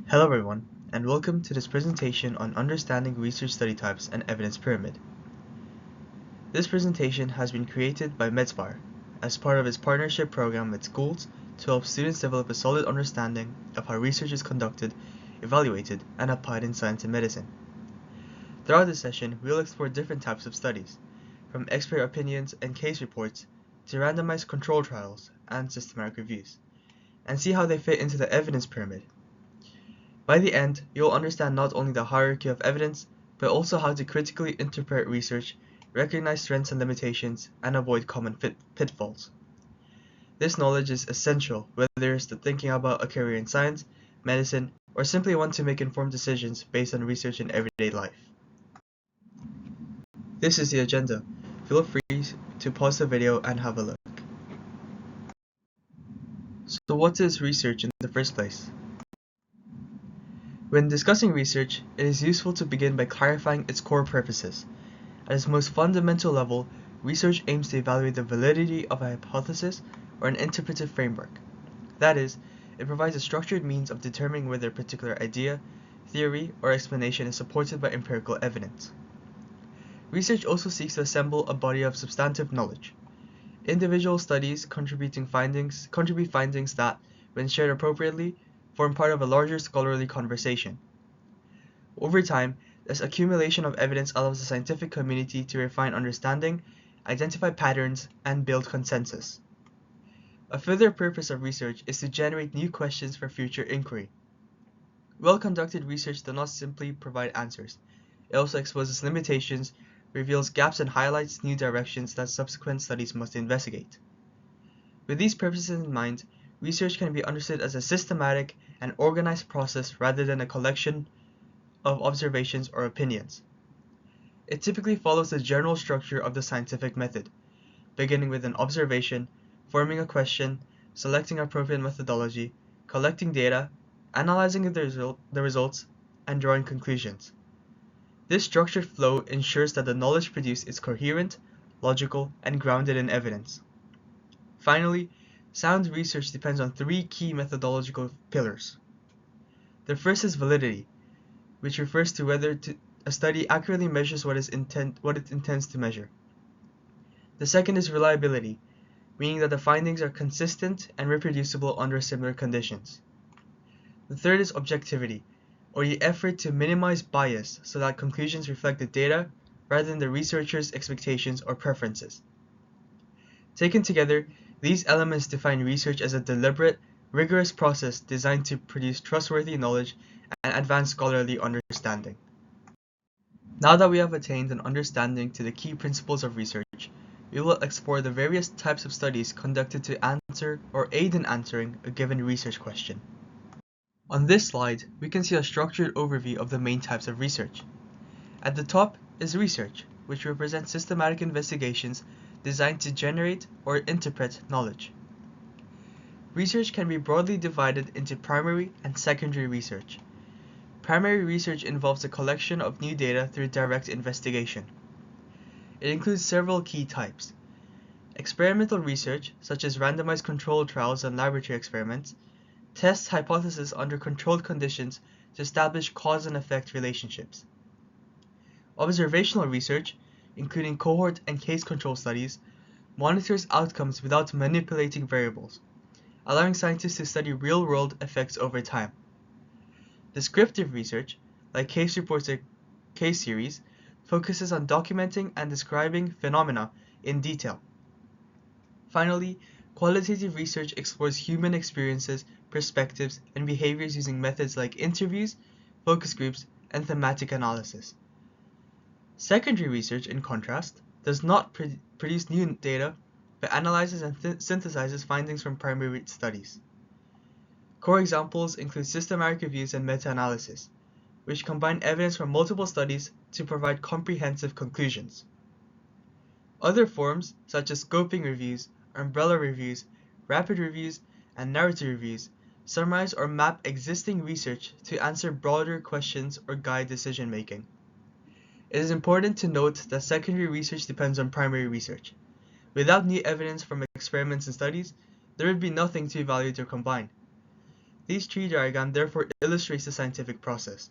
Hello everyone, and welcome to this presentation on understanding research study types and evidence pyramid. This presentation has been created by MedSpire as part of its partnership program with schools to help students develop a solid understanding of how research is conducted, evaluated, and applied in science and medicine. Throughout this session, we will explore different types of studies, from expert opinions and case reports to randomized control trials and systematic reviews, and see how they fit into the evidence pyramid. By the end, you will understand not only the hierarchy of evidence, but also how to critically interpret research, recognize strengths and limitations, and avoid common pitfalls. This knowledge is essential whether you're thinking about a career in science, medicine, or simply want to make informed decisions based on research in everyday life. This is the agenda. Feel free to pause the video and have a look. So what is research in the first place? When discussing research, it is useful to begin by clarifying its core purposes. At its most fundamental level, research aims to evaluate the validity of a hypothesis or an interpretive framework. That is, it provides a structured means of determining whether a particular idea, theory, or explanation is supported by empirical evidence. Research also seeks to assemble a body of substantive knowledge. Individual studies contribute findings that, when shared appropriately, form part of a larger scholarly conversation. Over time, this accumulation of evidence allows the scientific community to refine understanding, identify patterns, and build consensus. A further purpose of research is to generate new questions for future inquiry. Well-conducted research does not simply provide answers. It also exposes limitations, reveals gaps, and highlights new directions that subsequent studies must investigate. With these purposes in mind, research can be understood as a systematic and organized process rather than a collection of observations or opinions. It typically follows the general structure of the scientific method, beginning with an observation, forming a question, selecting appropriate methodology, collecting data, analyzing the results, and drawing conclusions. This structured flow ensures that the knowledge produced is coherent, logical, and grounded in evidence. Finally, sound research depends on three key methodological pillars. The first is validity, which refers to whether a study accurately measures what it intends to measure. The second is reliability, meaning that the findings are consistent and reproducible under similar conditions. The third is objectivity, or the effort to minimize bias so that conclusions reflect the data rather than the researcher's expectations or preferences. Taken together, these elements define research as a deliberate, rigorous process designed to produce trustworthy knowledge and advance scholarly understanding. Now that we have attained an understanding to the key principles of research, we will explore the various types of studies conducted to answer or aid in answering a given research question. On this slide, we can see a structured overview of the main types of research. At the top is research, which represents systematic investigations designed to generate or interpret knowledge. Research can be broadly divided into primary and secondary research. Primary research involves the collection of new data through direct investigation. It includes several key types. Experimental research, such as randomized controlled trials and laboratory experiments, tests hypotheses under controlled conditions to establish cause and effect relationships. Observational research, including cohort and case control studies, monitors outcomes without manipulating variables, allowing scientists to study real-world effects over time. Descriptive research, like case reports or case series, focuses on documenting and describing phenomena in detail. Finally, qualitative research explores human experiences, perspectives, and behaviors using methods like interviews, focus groups, and thematic analysis. Secondary research, in contrast, does not produce new data, but analyzes and synthesizes findings from primary studies. Core examples include systematic reviews and meta-analyses, which combine evidence from multiple studies to provide comprehensive conclusions. Other forms, such as scoping reviews, umbrella reviews, rapid reviews, and narrative reviews, summarize or map existing research to answer broader questions or guide decision-making. It is important to note that secondary research depends on primary research. Without new evidence from experiments and studies, there would be nothing to evaluate or combine. This tree diagram therefore illustrates the scientific process.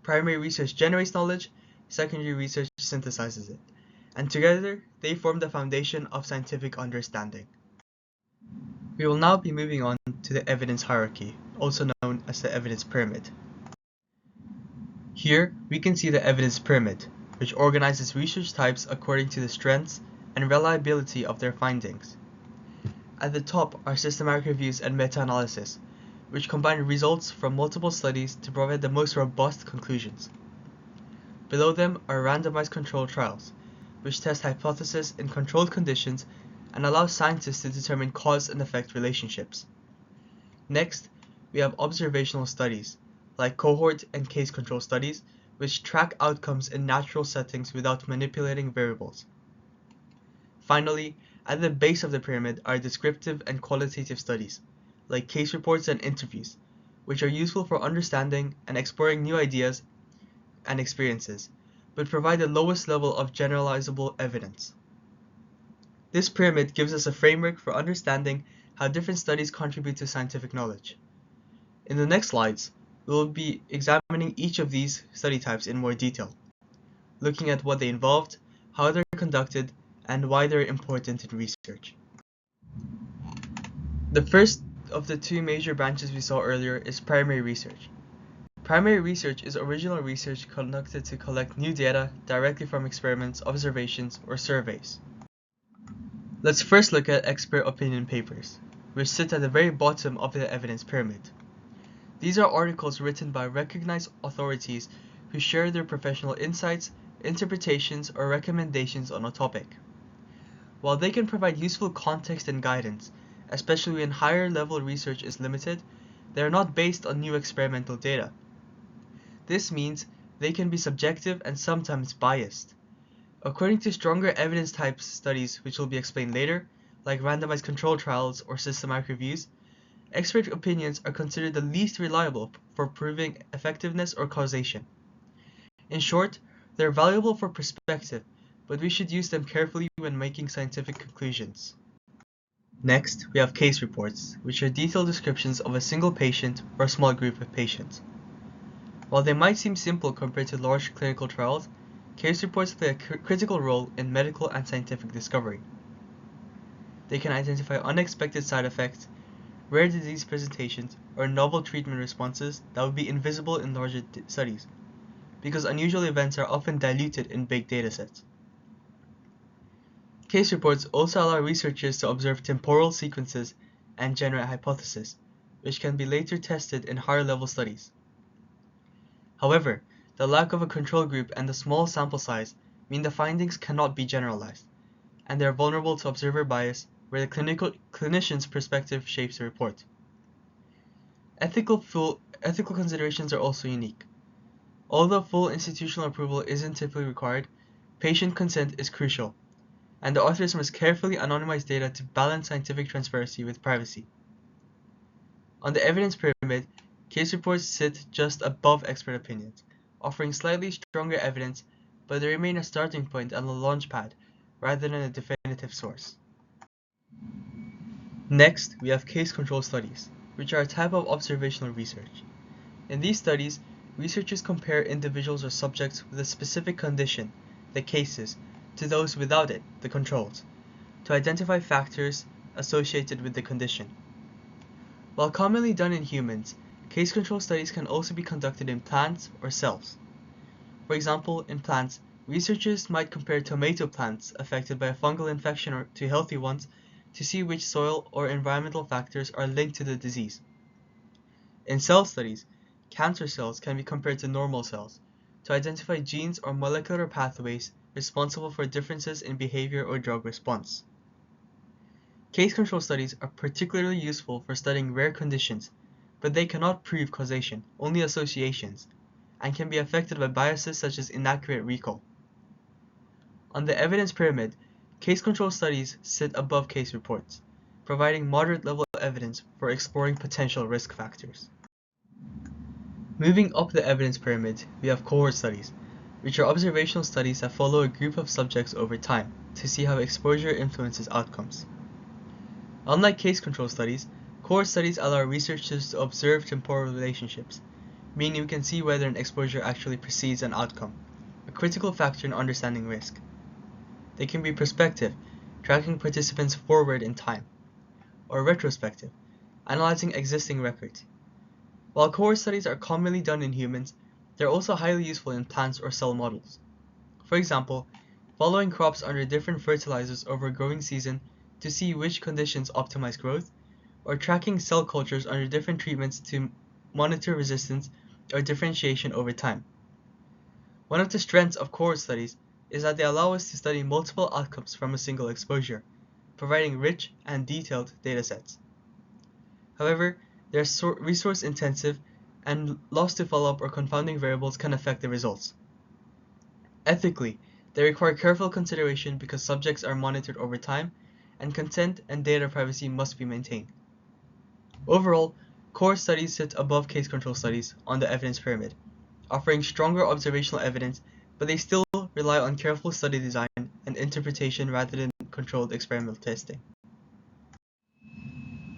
Primary research generates knowledge, secondary research synthesizes it, and together they form the foundation of scientific understanding. We will now be moving on to the evidence hierarchy, also known as the evidence pyramid. Here we can see the evidence pyramid, which organizes research types according to the strengths and reliability of their findings. At the top are systematic reviews and meta-analyses, which combine results from multiple studies to provide the most robust conclusions. Below them are randomized controlled trials, which test hypotheses in controlled conditions and allow scientists to determine cause and effect relationships. Next, we have observational studies, like cohort and case control studies, which track outcomes in natural settings without manipulating variables. Finally, at the base of the pyramid are descriptive and qualitative studies, like case reports and interviews, which are useful for understanding and exploring new ideas and experiences, but provide the lowest level of generalizable evidence. This pyramid gives us a framework for understanding how different studies contribute to scientific knowledge. In the next slides, we will be examining each of these study types in more detail, looking at what they involved, how they're conducted, and why they're important in research. The first of the two major branches we saw earlier is primary research. Primary research is original research conducted to collect new data directly from experiments, observations, or surveys. Let's first look at expert opinion papers, which sit at the very bottom of the evidence pyramid. These are articles written by recognized authorities who share their professional insights, interpretations, or recommendations on a topic. While they can provide useful context and guidance, especially when higher level research is limited, they are not based on new experimental data. This means they can be subjective and sometimes biased. According to stronger evidence type studies, which will be explained later, like randomized controlled trials or systematic reviews, expert opinions are considered the least reliable for proving effectiveness or causation. In short, they're valuable for perspective, but we should use them carefully when making scientific conclusions. Next, we have case reports, which are detailed descriptions of a single patient or a small group of patients. While they might seem simple compared to large clinical trials, case reports play a critical role in medical and scientific discovery. They can identify unexpected side effects, rare disease presentations, or novel treatment responses that would be invisible in larger studies, because unusual events are often diluted in big datasets. Case reports also allow researchers to observe temporal sequences and generate hypotheses, which can be later tested in higher level studies. However, the lack of a control group and the small sample size mean the findings cannot be generalized, and they are vulnerable to observer bias where the clinician's perspective shapes the report. Ethical considerations are also unique. Although full institutional approval isn't typically required, patient consent is crucial, and the authors must carefully anonymize data to balance scientific transparency with privacy. On the evidence pyramid, case reports sit just above expert opinions, offering slightly stronger evidence, but they remain a starting point and a launchpad rather than a definitive source. Next, we have case control studies, which are a type of observational research. In these studies, researchers compare individuals or subjects with a specific condition, the cases, to those without it, the controls, to identify factors associated with the condition. While commonly done in humans, case control studies can also be conducted in plants or cells. For example, in plants, researchers might compare tomato plants affected by a fungal infection to healthy ones to see which soil or environmental factors are linked to the disease. In cell studies, cancer cells can be compared to normal cells to identify genes or molecular pathways responsible for differences in behavior or drug response. Case control studies are particularly useful for studying rare conditions, but they cannot prove causation, only associations, and can be affected by biases such as inaccurate recall. On the evidence pyramid, case control studies sit above case reports, providing moderate level evidence for exploring potential risk factors. Moving up the evidence pyramid, we have cohort studies, which are observational studies that follow a group of subjects over time to see how exposure influences outcomes. Unlike case control studies, Cohort studies allow researchers to observe temporal relationships, meaning we can see whether an exposure actually precedes an outcome, a critical factor in understanding risk. They can be prospective, tracking participants forward in time, or retrospective, analyzing existing records. While cohort studies are commonly done in humans, they're also highly useful in plants or cell models. For example, following crops under different fertilizers over a growing season to see which conditions optimize growth, or tracking cell cultures under different treatments to monitor resistance or differentiation over time. One of the strengths of cohort studies is that they allow us to study multiple outcomes from a single exposure, providing rich and detailed datasets. However, they are resource intensive, and loss to follow-up or confounding variables can affect the results. Ethically, they require careful consideration because subjects are monitored over time, and consent and data privacy must be maintained. Overall, cohort studies sit above case control studies on the evidence pyramid, offering stronger observational evidence, but they still rely on careful study design and interpretation rather than controlled experimental testing.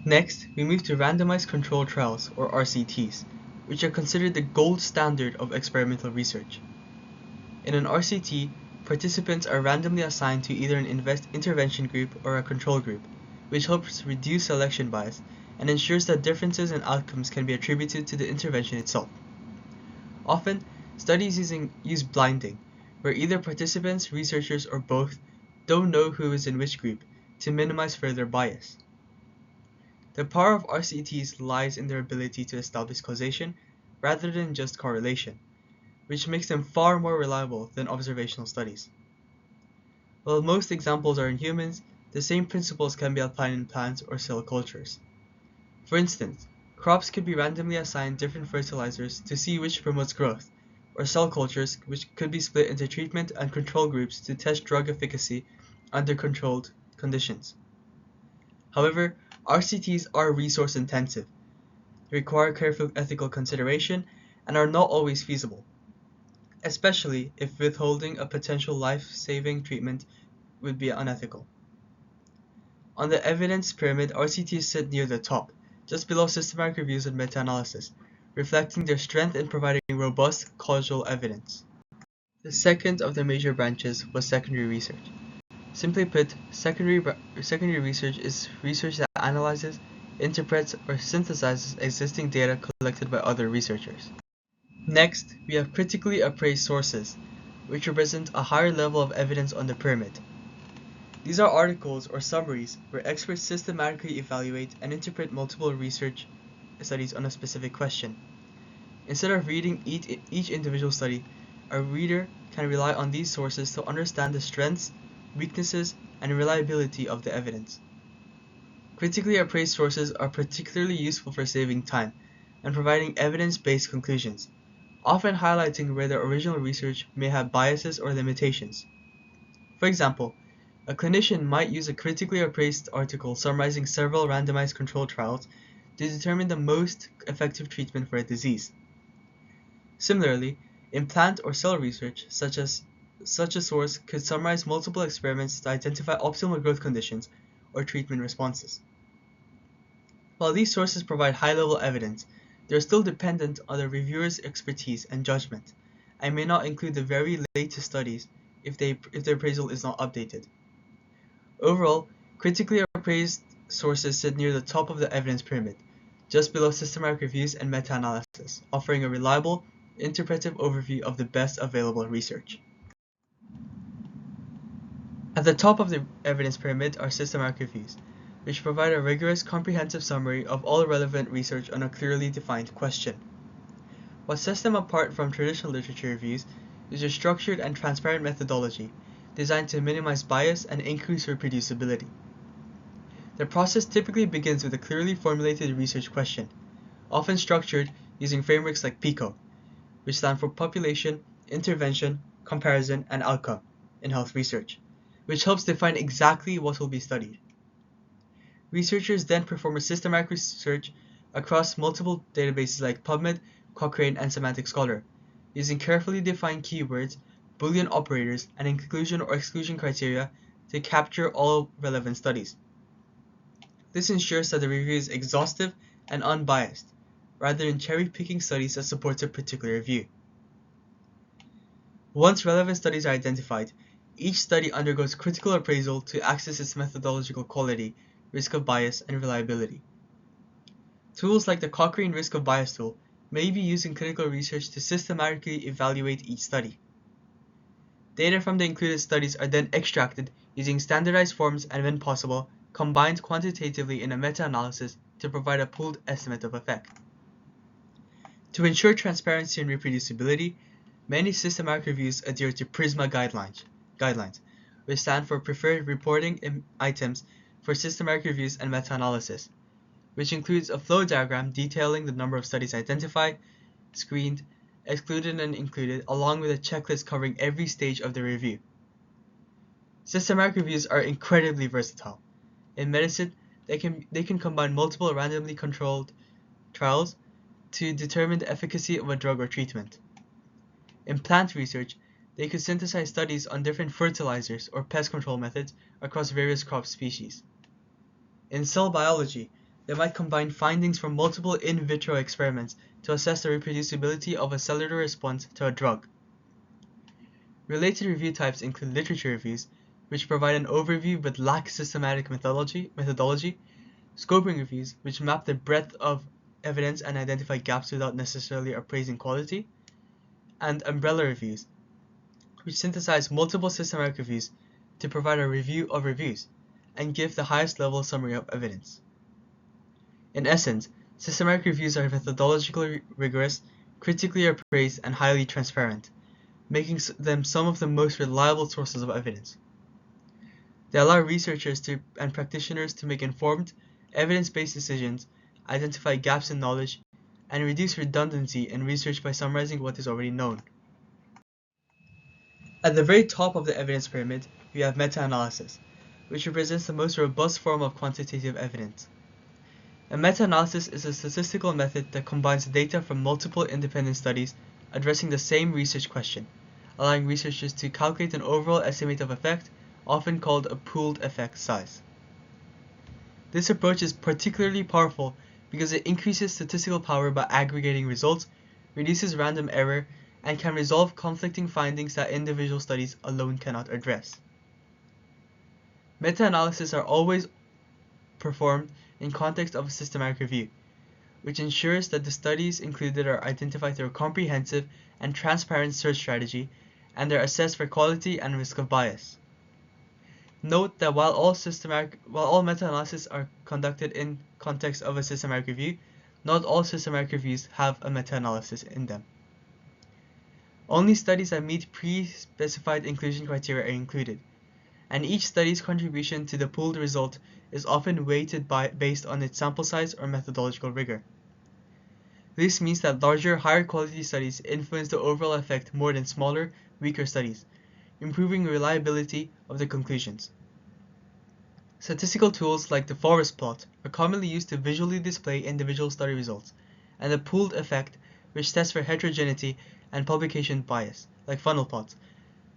Next, we move to randomized controlled trials, or RCTs, which are considered the gold standard of experimental research. In an RCT, participants are randomly assigned to either an intervention group or a control group, which helps reduce selection bias and ensures that differences in outcomes can be attributed to the intervention itself. Often, studies use blinding, where either participants, researchers, or both don't know who is in which group, to minimize further bias. The power of RCTs lies in their ability to establish causation rather than just correlation, which makes them far more reliable than observational studies. While most examples are in humans, the same principles can be applied in plants or cell cultures. For instance, crops could be randomly assigned different fertilizers to see which promotes growth, or cell cultures which could be split into treatment and control groups to test drug efficacy under controlled conditions. However, RCTs are resource intensive, require careful ethical consideration, and are not always feasible, especially if withholding a potential life-saving treatment would be unethical. On the evidence pyramid, RCTs sit near the top, just below systematic reviews and meta-analysis, reflecting their strength in providing robust causal evidence. The second of their major branches was secondary research. Simply put, secondary research is research that analyzes, interprets, or synthesizes existing data collected by other researchers. Next, we have critically appraised sources, which represent a higher level of evidence on the pyramid. These are articles or summaries where experts systematically evaluate and interpret multiple research studies on a specific question. Instead of reading each individual study, a reader can rely on these sources to understand the strengths, weaknesses, and reliability of the evidence. Critically appraised sources are particularly useful for saving time and providing evidence-based conclusions, often highlighting where the original research may have biases or limitations. For example, a clinician might use a critically appraised article summarizing several randomized controlled trials to determine the most effective treatment for a disease. Similarly, in plant or cell research, such a source could summarize multiple experiments to identify optimal growth conditions or treatment responses. While these sources provide high-level evidence, they are still dependent on the reviewer's expertise and judgment, and may not include the very latest studies if the appraisal is not updated. Overall, critically appraised sources sit near the top of the evidence pyramid, just below systematic reviews and meta-analysis, offering a reliable, interpretive overview of the best available research. At the top of the evidence pyramid are systematic reviews, which provide a rigorous, comprehensive summary of all relevant research on a clearly defined question. What sets them apart from traditional literature reviews is their structured and transparent methodology, designed to minimize bias and increase reproducibility. The process typically begins with a clearly formulated research question, often structured using frameworks like PICO, which stand for Population, Intervention, Comparison, and Outcome in health research, which helps define exactly what will be studied. Researchers then perform a systematic research across multiple databases like PubMed, Cochrane, and Semantic Scholar, using carefully defined keywords, Boolean operators, and inclusion or exclusion criteria to capture all relevant studies. This ensures that the review is exhaustive and unbiased, rather than cherry-picking studies that support a particular view. Once relevant studies are identified, each study undergoes critical appraisal to assess its methodological quality, risk of bias, and reliability. Tools like the Cochrane Risk of Bias tool may be used in clinical research to systematically evaluate each study. Data from the included studies are then extracted using standardized forms and, when possible, combined quantitatively in a meta-analysis to provide a pooled estimate of effect. To ensure transparency and reproducibility, many systematic reviews adhere to PRISMA guidelines, which stand for Preferred Reporting Items for Systematic Reviews and Meta-Analysis, which includes a flow diagram detailing the number of studies identified, screened, excluded, and included, along with a checklist covering every stage of the review. Systematic reviews are incredibly versatile. In medicine, they can combine multiple randomly controlled trials to determine the efficacy of a drug or treatment. In plant research, they could synthesize studies on different fertilizers or pest control methods across various crop species. In cell biology, they might combine findings from multiple in vitro experiments to assess the reproducibility of a cellular response to a drug. Related review types include literature reviews, which provide an overview but lack systematic methodology, scoping reviews, which map the breadth of evidence and identify gaps without necessarily appraising quality, and umbrella reviews, which synthesize multiple systematic reviews to provide a review of reviews and give the highest level summary of evidence. In essence, systematic reviews are methodologically rigorous, critically appraised, and highly transparent, making them some of the most reliable sources of evidence. They allow researchers and practitioners to make informed, evidence-based decisions, identify gaps in knowledge, and reduce redundancy in research by summarizing what is already known. At the very top of the evidence pyramid, we have meta-analysis, which represents the most robust form of quantitative evidence. A meta-analysis is a statistical method that combines data from multiple independent studies addressing the same research question, allowing researchers to calculate an overall estimate of effect, often called a pooled effect size. This approach is particularly powerful because it increases statistical power by aggregating results, reduces random error, and can resolve conflicting findings that individual studies alone cannot address. Meta-analyses are always performed in context of a systematic review, which ensures that the studies included are identified through a comprehensive and transparent search strategy and are assessed for quality and risk of bias. Note that while all meta-analyses are conducted in context of a systematic review, not all systematic reviews have a meta-analysis in them. Only studies that meet pre-specified inclusion criteria are included, and each study's contribution to the pooled result is often weighted based on its sample size or methodological rigor. This means that larger, higher quality studies influence the overall effect more than smaller, weaker studies, improving reliability of the conclusions. Statistical tools like the forest plot are commonly used to visually display individual study results, and the pooled effect, which tests for heterogeneity and publication bias, like funnel plots,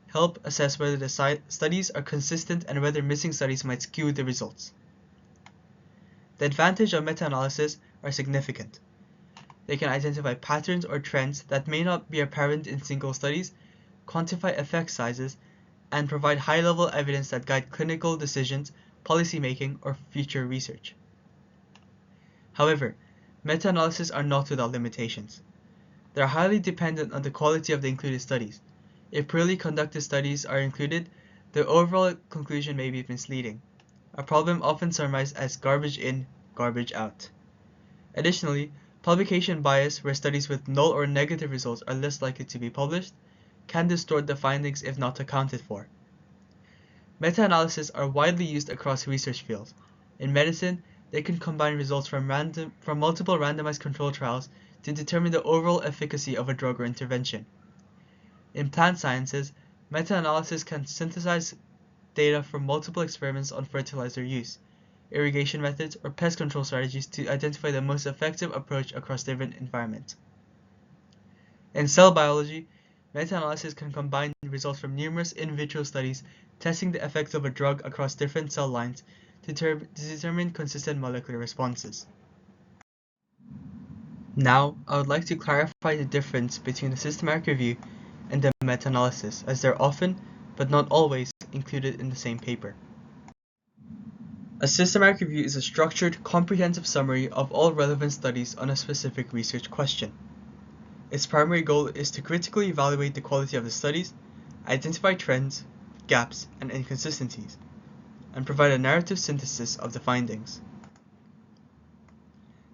help assess whether the studies are consistent and whether missing studies might skew the results. The advantages of meta-analysis are significant. They can identify patterns or trends that may not be apparent in single studies, quantify effect sizes, and provide high-level evidence that guide clinical decisions, policymaking, or future research. However, meta-analyses are not without limitations. They are highly dependent on the quality of the included studies. If poorly conducted studies are included, the overall conclusion may be misleading, a problem often summarized as garbage in, garbage out. Additionally, publication bias, where studies with null or negative results are less likely to be published, can distort the findings if not accounted for. Meta-analyses are widely used across research fields. In medicine, they can combine results from multiple randomized controlled trials to determine the overall efficacy of a drug or intervention. In plant sciences, meta-analysis can synthesize data from multiple experiments on fertilizer use, irrigation methods, or pest control strategies to identify the most effective approach across different environments. In cell biology, meta-analysis can combine results from numerous in vitro studies testing the effects of a drug across different cell lines to determine consistent molecular responses. Now, I would like to clarify the difference between a systematic review and a meta-analysis, as they're often, but not always, included in the same paper. A systematic review is a structured, comprehensive summary of all relevant studies on a specific research question. Its primary goal is to critically evaluate the quality of the studies, identify trends, gaps, and inconsistencies, and provide a narrative synthesis of the findings.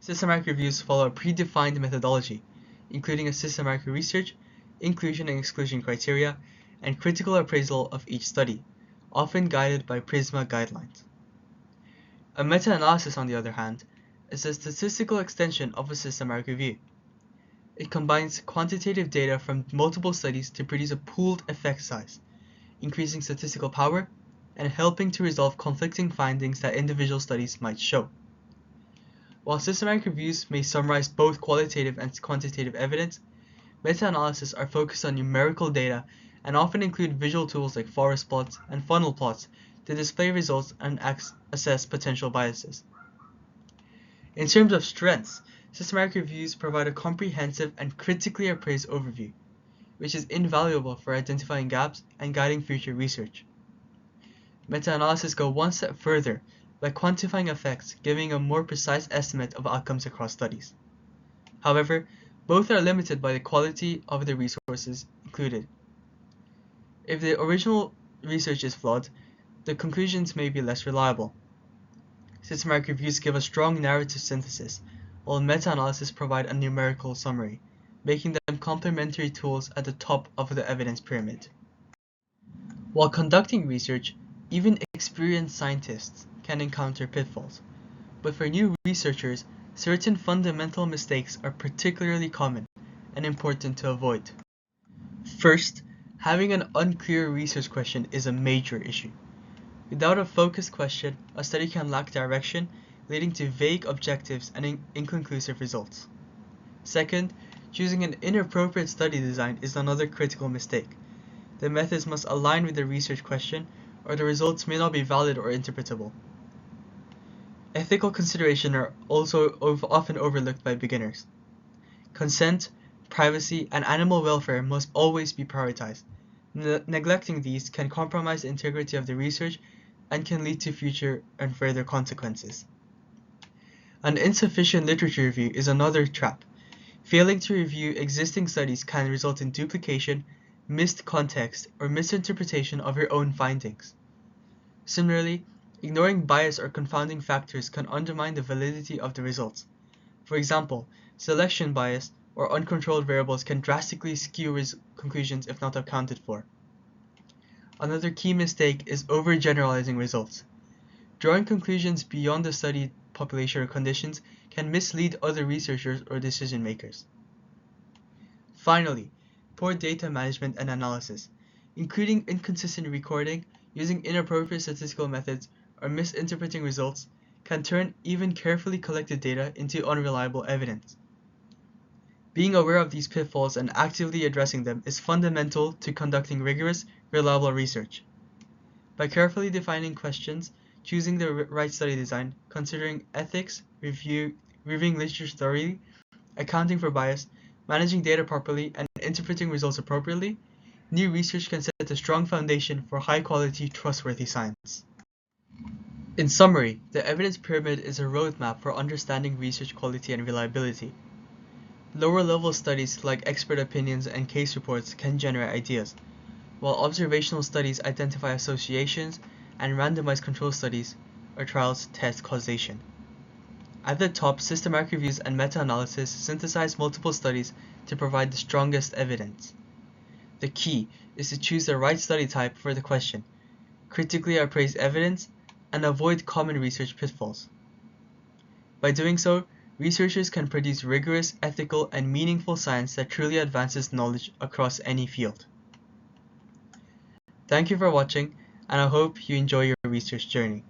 Systematic reviews follow a predefined methodology, including a systematic research, inclusion and exclusion criteria, and critical appraisal of each study, often guided by PRISMA guidelines. A meta-analysis, on the other hand, is a statistical extension of a systematic review. It combines quantitative data from multiple studies to produce a pooled effect size, increasing statistical power and helping to resolve conflicting findings that individual studies might show. While systematic reviews may summarize both qualitative and quantitative evidence, meta-analyses are focused on numerical data and often include visual tools like forest plots and funnel plots to display results and assess potential biases. In terms of strengths, systematic reviews provide a comprehensive and critically appraised overview, which is invaluable for identifying gaps and guiding future research. Meta-analyses go one step further by quantifying effects, giving a more precise estimate of outcomes across studies. However, both are limited by the quality of the resources included. If the original research is flawed, the conclusions may be less reliable. Systematic reviews give a strong narrative synthesis, while meta-analyses provide a numerical summary, making them complementary tools at the top of the evidence pyramid. While conducting research, even experienced scientists can encounter pitfalls, but for new researchers, certain fundamental mistakes are particularly common and important to avoid. First, having an unclear research question is a major issue. Without a focused question, a study can lack direction, leading to vague objectives and inconclusive results. Second, choosing an inappropriate study design is another critical mistake. The methods must align with the research question, or the results may not be valid or interpretable. Ethical considerations are also often overlooked by beginners. Consent, privacy, and animal welfare must always be prioritized. Neglecting these can compromise the integrity of the research and can lead to future and further consequences. An insufficient literature review is another trap. Failing to review existing studies can result in duplication, missed context, or misinterpretation of your own findings. Similarly, ignoring bias or confounding factors can undermine the validity of the results. For example, selection bias or uncontrolled variables can drastically skew conclusions if not accounted for. Another key mistake is overgeneralizing results. Drawing conclusions beyond the study population or conditions can mislead other researchers or decision makers. Finally, poor data management and analysis, including inconsistent recording, using inappropriate statistical methods, or misinterpreting results, can turn even carefully collected data into unreliable evidence. Being aware of these pitfalls and actively addressing them is fundamental to conducting rigorous, reliable research. By carefully defining questions, choosing the right study design, considering ethics, reviewing literature thoroughly, accounting for bias, managing data properly, and interpreting results appropriately, new research can set a strong foundation for high-quality, trustworthy science. In summary, the evidence pyramid is a roadmap for understanding research quality and reliability. Lower-level studies like expert opinions and case reports can generate ideas, while observational studies identify associations and randomized control studies or trials test causation. At the top, systematic reviews and meta-analysis synthesize multiple studies to provide the strongest evidence. The key is to choose the right study type for the question, critically appraise evidence, and avoid common research pitfalls. By doing so, researchers can produce rigorous, ethical, and meaningful science that truly advances knowledge across any field. Thank you for watching, and I hope you enjoy your research journey.